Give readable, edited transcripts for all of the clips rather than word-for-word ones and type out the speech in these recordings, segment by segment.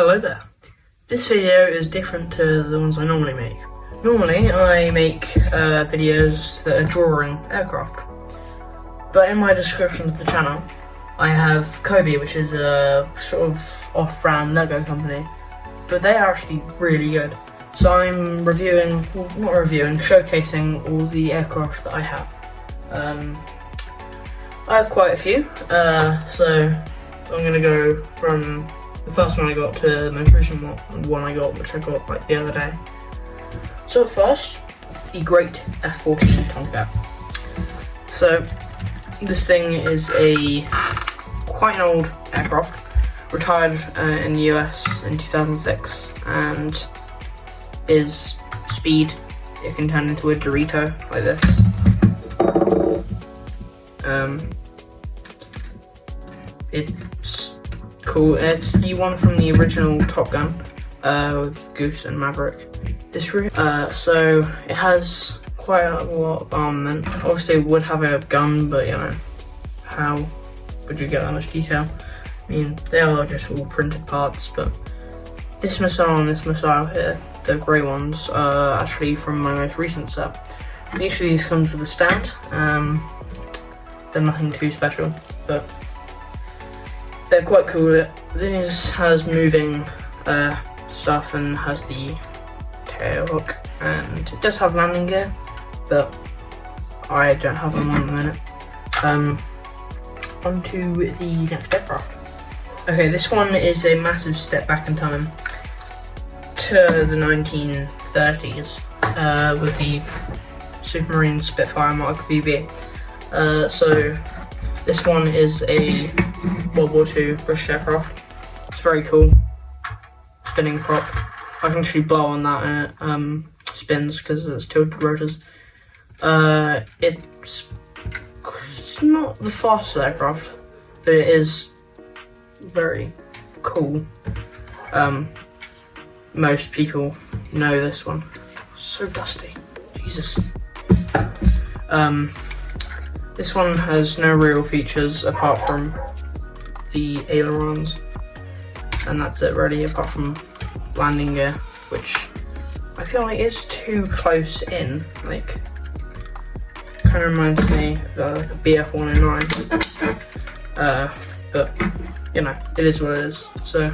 Hello there. This video is different to the ones I normally make. Normally I make videos that are drawing aircraft, but in my description of the channel I have Cobi, which is a sort of off-brand Lego company, but they are actually really good. So I'm showcasing all the aircraft that I have. I have quite a few, so I'm going to go from the first one I got to the most recent one I got, which I got like the other day. So first, the great F-14 Tomcat. So this thing is quite an old aircraft, retired in the US in 2006, and is speed. It can turn into a Dorito like this. It's cool. It's the one from the original Top Gun with Goose and Maverick. So it has quite a lot of armament. Obviously it would have a gun, but you know, how would you get that much detail? I mean, they are just all printed parts, but this missile and this missile here, the grey ones, are actually from my most recent set. Usually these comes with a stand. They're nothing too special, but they're quite cool. This has moving stuff and has the tail hook, and it does have landing gear, but I don't have them on at the minute. On to the next aircraft. Okay, this one is a massive step back in time to the 1930s with the Supermarine Spitfire Mark VB. So this one is a World War II British aircraft. It's very cool. Spinning prop. I can actually blow on that and it spins because it's tilted rotors. It's not the fastest aircraft, but it is very cool. Most people know this one. So dusty. Jesus. This one has no real features apart from the ailerons, and that's it really, apart from landing gear, which I feel like is too close in. Like, kind of reminds me of like a BF-109. But you know, it is what it is. So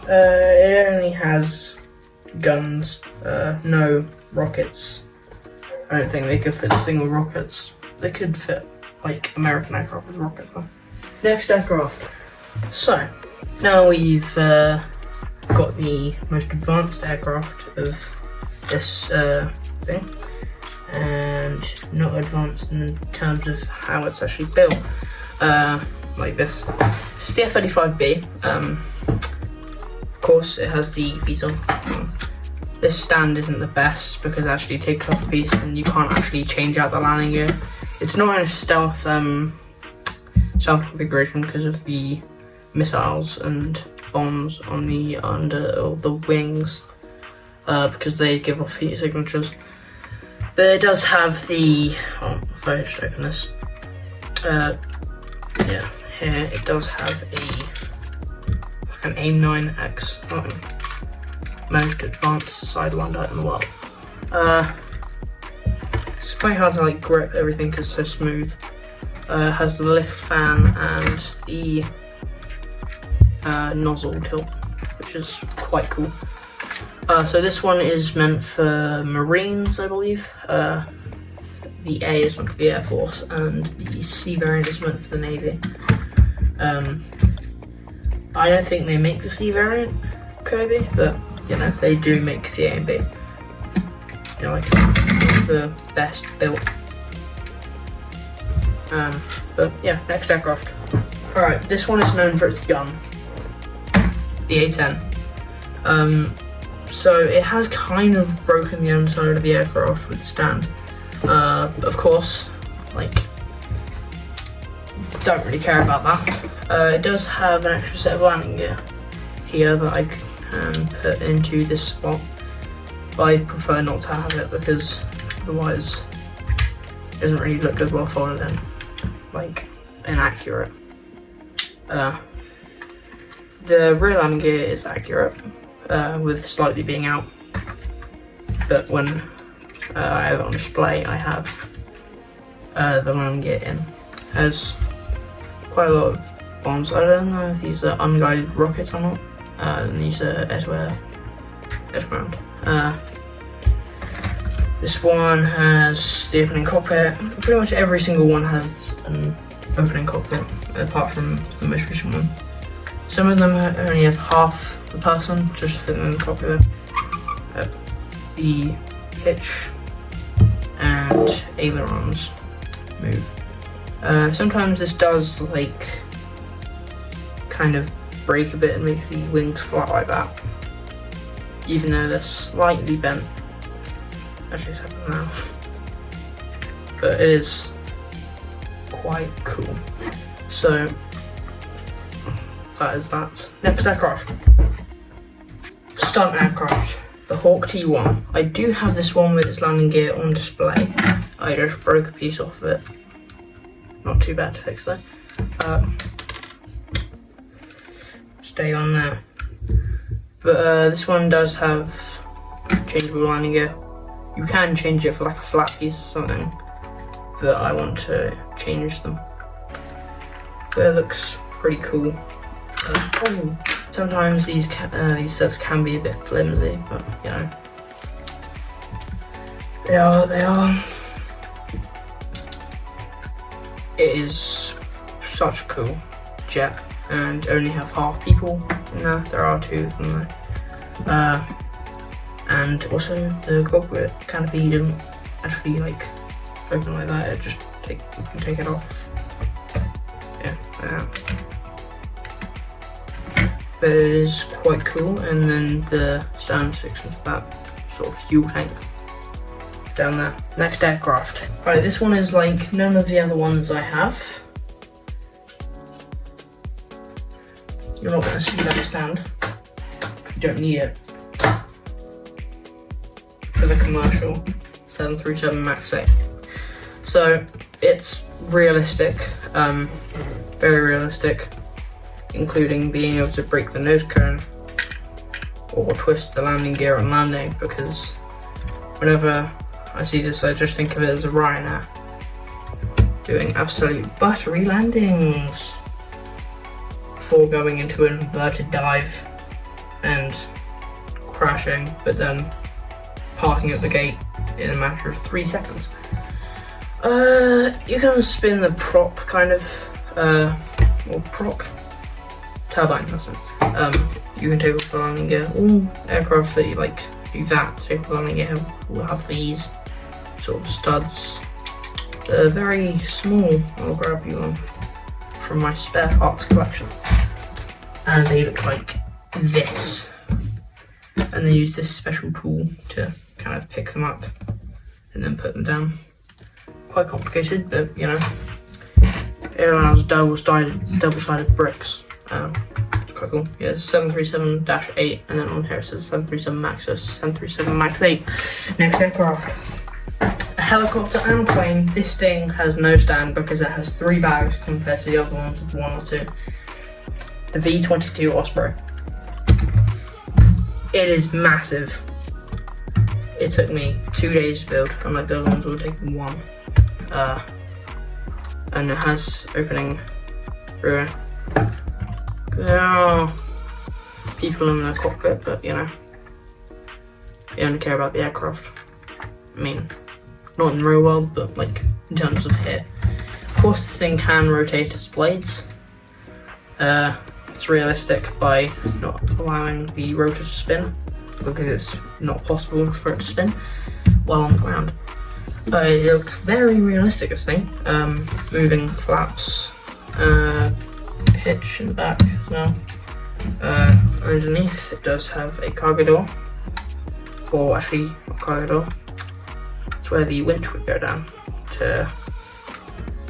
it only has guns, no rockets. I don't think they could fit this thing with rockets. They could fit like American aircraft with rockets though. Next aircraft. So now we've got the most advanced aircraft of this thing, and not advanced in terms of how it's actually built. Like this. It's the F-35B. Of course, it has the VTOL. This stand isn't the best because it actually takes off a piece and you can't actually change out the landing gear. It's not in a stealth configuration because of the missiles and bombs on the the wings, because they give off heat signatures. But it does have the if I just open this, yeah, here it does have an AIM-9X, most advanced sidewinder in the world. It's quite hard to like grip everything because it's so smooth. Has the lift fan and the nozzle tilt, which is quite cool. So this one is meant for Marines, I believe. The A is meant for the Air Force, and the C variant is meant for the Navy. I don't think they make the C variant, Cobi, but you know, they do make the A and B. You know, like the best built. But yeah, next aircraft. Alright, this one is known for its gun, the A-10. So it has kind of broken the underside of the aircraft with the stand. Of course, like, don't really care about that. It does have an extra set of landing gear here that I can put into this slot, but I prefer not to have it because otherwise it doesn't really look good while folded in, like inaccurate. The rear landing gear is accurate, with slightly being out, but when I have it on display, I have the landing gear in. It has quite a lot of bombs. I don't know if these are unguided rockets or not, and these are air-to-air, air-to-ground. This one has the opening cockpit. Pretty much every single one has an opening cockpit, apart from the most recent one. Some of them only have half the person, just to fit them in the cockpit. The hitch and ailerons move. Sometimes this does like kind of break a bit and make the wings flat like that, even though they're slightly bent. Actually, it's happening now, but it is quite cool. So that is that. Next aircraft, stunt aircraft, the Hawk T1. I do have this one with its landing gear on display. I just broke a piece off of it. Not too bad to fix though. Stay on there. But this one does have changeable landing gear. You can change it for like a flat piece or something, but I want to change them. But it looks pretty cool. Sometimes these sets can be a bit flimsy, but you know, they are what they are. It is such a cool jet, and only have half people in there. There are two of them though. And also the cockpit canopy doesn't actually like open like that. It just you can take it off. Yeah. But it is quite cool. And then the stand sticks with that sort of fuel tank down there. Next aircraft. Right, this one is like none of the other ones I have. You're not going to see that stand. You don't need it for the commercial 737 MAX 8. So it's realistic, very realistic, including being able to break the nose cone or twist the landing gear on landing, because whenever I see this I just think of it as a Ryanair doing absolute buttery landings before going into an inverted dive and crashing, but then parking at the gate in a matter of 3 seconds. You can spin the prop kind of, or prop turbine, that's it. You can take off the landing gear. All aircraft that you like do that, take off the landing gear, will have these sort of studs. They're very small. I'll grab you one from my spare parts collection. And they look like this. And they use this special tool to kind of pick them up and then put them down. Quite complicated, but you know, it allows double-sided bricks. It's quite cool. Yeah, it's 737-8, and then on here it says 737 MAX, so it's 737 MAX 8. Next aircraft, a helicopter and plane. This thing has no stand because it has 3 bags compared to the other ones with 1 or 2. The V-22 Osprey. It is massive. It took me 2 days to build, unlike the other ones would take 1. And it has opening rear. There are people in the cockpit, but you know, you only care about the aircraft. I mean, not in the real world, but like in terms of here. Of course, this thing can rotate its blades. It's realistic by not allowing the rotor to spin, because it's not possible for it to spin while on the ground. It looks very realistic, this thing. Moving flaps, pitch in the back as well. Underneath it does have a cargo door, or actually a cargo door. It's where the winch would go down to,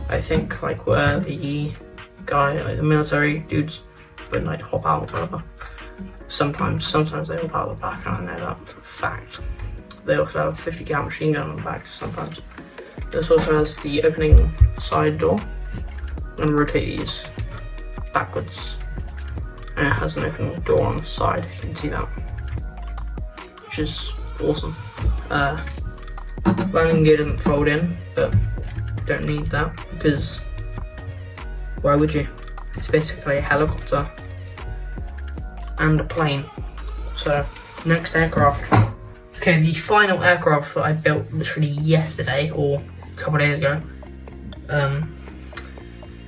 I think, like where the guy, like the military dudes, would like hop out or whatever. Sometimes they hop out the back, and I know that for a fact. They also have a 50 cal machine gun on the back sometimes. This also has the opening side door, and rotate these backwards and it has an open door on the side, if you can see that, which is awesome. Landing gear doesn't fold in, but you don't need that because why would you? It's basically a helicopter and a plane. So next aircraft. Okay, the final aircraft that I built literally yesterday or a couple of days ago.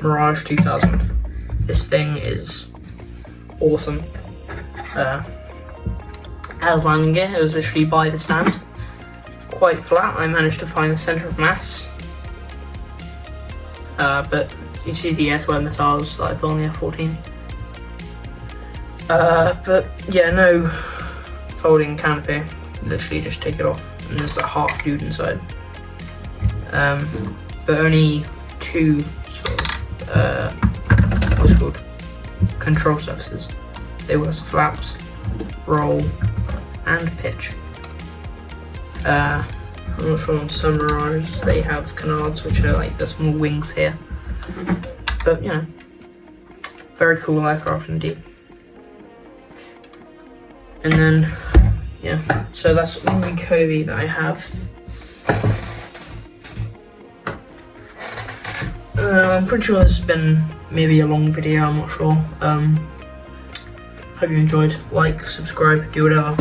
Mirage 2000. This thing is awesome. As landing gear, it was literally by the stand. Quite flat. I managed to find the center of mass. But you see the air-to-air missiles that I built on the F-14. But yeah, no folding canopy. Literally just take it off, and there's a half dude inside. But only two sort of what's it called, control surfaces. They were flaps, roll, and pitch. I'm not sure on some Mirages they have canards, which are like the small wings here. But you know, very cool aircraft indeed. And then, yeah, so that's all the Cobi that I have. I'm pretty sure this has been maybe a long video, I'm not sure. Hope you enjoyed. Like, subscribe, do whatever.